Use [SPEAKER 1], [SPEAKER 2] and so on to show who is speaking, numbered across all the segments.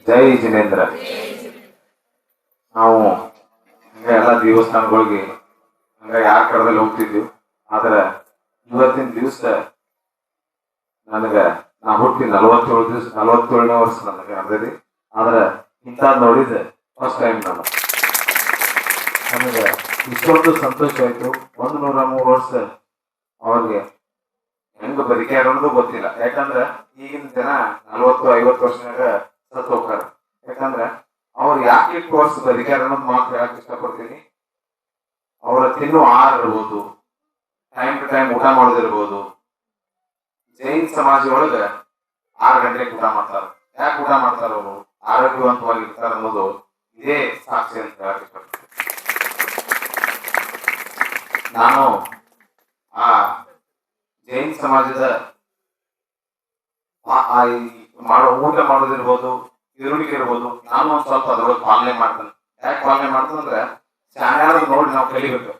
[SPEAKER 1] ಜೈ ಜಿನೇಂದ್ರ. ನಾವು ಹಂಗ ಎಲ್ಲ ದೇವಸ್ಥಾನಗಳಿಗೆ ಹಂಗ ಯಾರ ಕಡದಲ್ಲಿ ಹೋಗ್ತಿದ್ವಿ. ಆದ್ರೆ ಇವತ್ತಿನ ದಿವಸ ನನಗ ನಾ ಹುಟ್ಟಿ 47ನೇ ವರ್ಷ ನನಗೆ ನಡೆದಿದೆ. ಆದ್ರೆ ಇಂಥ ನೋಡಿದೆ ಫಸ್ಟ್ ಟೈಮ್ ನನಗೆ ಇಷ್ಟೊಂದು ಸಂತೋಷ ಆಯ್ತು. 103 ವರ್ಷ ಅವ್ರಿಗೆ ಹೆಂಗ ಬದುಕ್ಯಾರ ಅನ್ನೋದು ಗೊತ್ತಿಲ್ಲ. ಯಾಕಂದ್ರೆ ಈಗಿನ ಜನ 40-50 ವರ್ಷನಾಗ ಸತ್ತು ಹೋಗ್ತಾರ. ಯಾಕಂದ್ರೆ ಅವ್ರು ಯಾಕೆ ಇಷ್ಟು ವರ್ಷ ಬದುಕ್ಯಾರ ಅನ್ನೋದು ಮಾತ್ರ ಹೇಳಕ್ ಇಷ್ಟಪಡ್ತೀನಿ. ಅವ್ರ ತಿನ್ನು ಆಹಾರ ಇರ್ಬೋದು, ಟೈಮ್ ಟು ಟೈಮ್ ಊಟ ಮಾಡೋದಿರ್ಬೋದು. ಜೈನ್ ಸಮಾಜ ಒಳಗ 6 ಗಂಟೆಗೆ ಊಟ ಮಾಡ್ತಾರ. ಯಾಕೆ ಊಟ ಮಾಡ್ತಾರ? ಅವರು ಆರೋಗ್ಯವಂತವಾಗಿ ಇರ್ತಾರ ಅನ್ನೋದು ಇದೇ ಸಾಕ್ಷಿ ಅಂತ ಹೇಳಕ್ ಇಷ್ಟಪಡ್ತೀನಿ. ನಾನು ಆ ಜೈನ್ ಸಮಾಜದ ಊಟ ಮಾಡೋದಿರ್ಬೋದು, ತಿರುಳಿಕೆ ಇರ್ಬೋದು, ನಾನು ಒಂದ್ ಸ್ವಲ್ಪ ಅದ್ರೊಳಗೆ ಪಾಲನೆ ಮಾಡ್ತೇನೆ. ಯಾಕೆ ಪಾಲನೆ ಮಾಡ್ತಂದ್ರೆ ಶಾಣ್ಯಾರ ನೋಡಿ ನಾವು ಕಲಿಬೇಕು.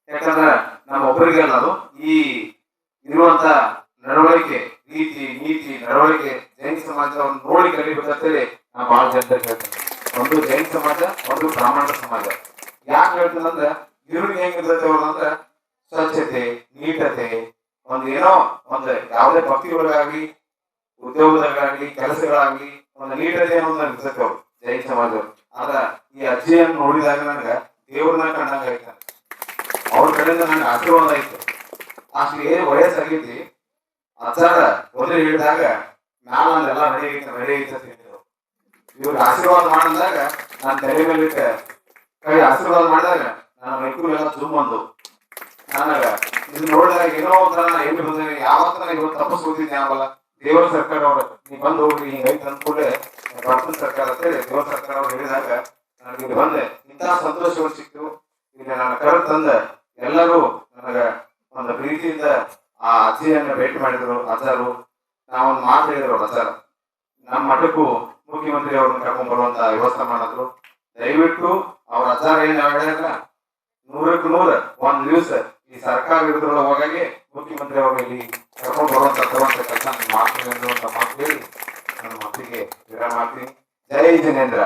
[SPEAKER 1] ಯಾಕಂದ್ರೆ ನಮ್ಮ ಒಬ್ಬರಿಗೆ ಅಲ್ಲ, ಅದು ಈ ಇರುವಂತ ನಡವಳಿಕೆ, ರೀತಿ ನೀತಿ ನಡವಳಿಕೆ ಜೈನ್ ಸಮಾಜವನ್ನು ನೋಡಿ ಕಲಿಬೇಕಂತೇಳಿ ನಾನು ಬಹಳ ಜನರಿಗೆ ಹೇಳ್ತೇನೆ. ಒಂದು ಜೈನ್ ಸಮಾಜ, ಒಂದು ಬ್ರಾಹ್ಮಣ ಸಮಾಜ. ಯಾಕೆ ಹೇಳ್ತೇನೆ ಅಂದ್ರೆ ಇರುಳಿಗೆ ಹೆಂಗಿರ್ತೈತೆ ಅವ್ರದಂದ್ರೆ ಸ್ವಚ್ಛತೆ, ನೀಟತೆ, ಏನೋ ಒಂದು ಯಾವುದೇ ಭಕ್ತಿಗಳಾಗ್ಲಿ, ಉದ್ಯೋಗದಾಗಲಿ, ಕೆಲಸಗಳಾಗ್ಲಿ ಒಂದು ನೀಟತೆ ಅನ್ನೋದು ಇರ್ತೈತೆ ಅವ್ರು ಜೈನ್ ಸಮಾಜವ್ರು. ಆದ್ರ ಈ ಅಜ್ಜಿಯನ್ನು ನೋಡಿದಾಗ ನನಗೆ ದೇವ್ರನ್ನ ಕಂಡಂಗ ಆಯ್ತ. ಅವ್ರ ಕಡೆಯಿಂದ ನನಗೆ ಆಶೀರ್ವಾದ ಆಯ್ತು. ಅಷ್ಟು ವಯಸ್ಸಾಗೈತಿ. ಅಜ್ಜಾರ ಮೊದಲು ಹೇಳಿದಾಗ ನಾನು ಎಲ್ಲ ರೆಡಿ ಐತೆ ಅಂತ ಹೇಳಿದ್ರು. ಇವ್ರಿಗೆ ಆಶೀರ್ವಾದ ಮಾಡಿದಾಗ ನಾನು ತಲೆ ಮೇಲೆ ಕೈ ಆಶೀರ್ವಾದ ಮಾಡಿದಾಗ ನನ್ನ ಮೈಕೂರೆಲ್ಲ ಜುಮ್ ಬಂದು ನನಗ ಇದು ನೋಡಿದಾಗ ಏನೋ ಒಂಥರ ಎಲ್ಲಿ ಬಂದೇನೆ. ಯಾವತ್ತ ಇವತ್ತು ತಪಸ್ ಓದಿದ್ದೆ ಯಾವಲ್ಲ ದೇವರ ಸರ್ಕಾರ ಅವ್ರ ನೀ ಬಂದು ಹೋಗ್ರಿ ಹಿಂಗ ಐತೆ ಅಂದ್ಕೂಡಲೇ ಬರ್ತನ ಸರ್ಕಾರ ಅಂತೇಳಿ ದೇವರ ಸರ್ಕಾರ ಅವ್ರು ಹೇಳಿದಾಗ ನನಗೆ ಇಲ್ಲಿ ಬಂದೆ. ಇಂತಹ ಸಂತೋಷಗಳು ಸಿಕ್ತು. ಇಲ್ಲಿ ನನ್ನ ಕರೆ ತಂದ ಎಲ್ಲರೂ ನನಗ ಒಂದು ಪ್ರೀತಿಯಿಂದ ಆ ಅಜ್ಜಿಯನ್ನ ಭೇಟಿ ಮಾಡಿದ್ರು ಅಜ್ಜಾರು. ನಾವೊಂದು ಮಾತು ಹೇಳಿದ್ರು ಅಜ್ಜಾರ, ನಮ್ಮ ಮಠಕ್ಕೂ ಮುಖ್ಯಮಂತ್ರಿ ಅವ್ರನ್ನ ಕರ್ಕೊಂಡ್ ಬರುವಂತ ವ್ಯವಸ್ಥೆ ಮಾಡಿದ್ರು. ದಯವಿಟ್ಟು ಅವ್ರ ಅಜ್ಜಾರ ಏನ್ ಹೇಳ್ಯಾರ, 100ಕ್ಕೆ 100 ಒಂದ್ ದಿವಸ ಈ ಸರ್ಕಾರ ಇರೋದ್ರೊಳಗೆ ಹೋಗಾಗಿ ಮುಖ್ಯಮಂತ್ರಿ ಅವರು ಇಲ್ಲಿ ಕರ್ಕೊಂಡು ಬರುವಂತ ಕೆಲಸ ಮಾಡ್ತೀನಿ ಅನ್ನುವಂತ ಮಾತು ಹೇಳಿ ನನ್ನ ಮಕ್ಕಳಿಗೆ ವಿರಾಮ ಮಾಡ್ತೀನಿ. ಜೈ ಜಿನೇಂದ್ರ.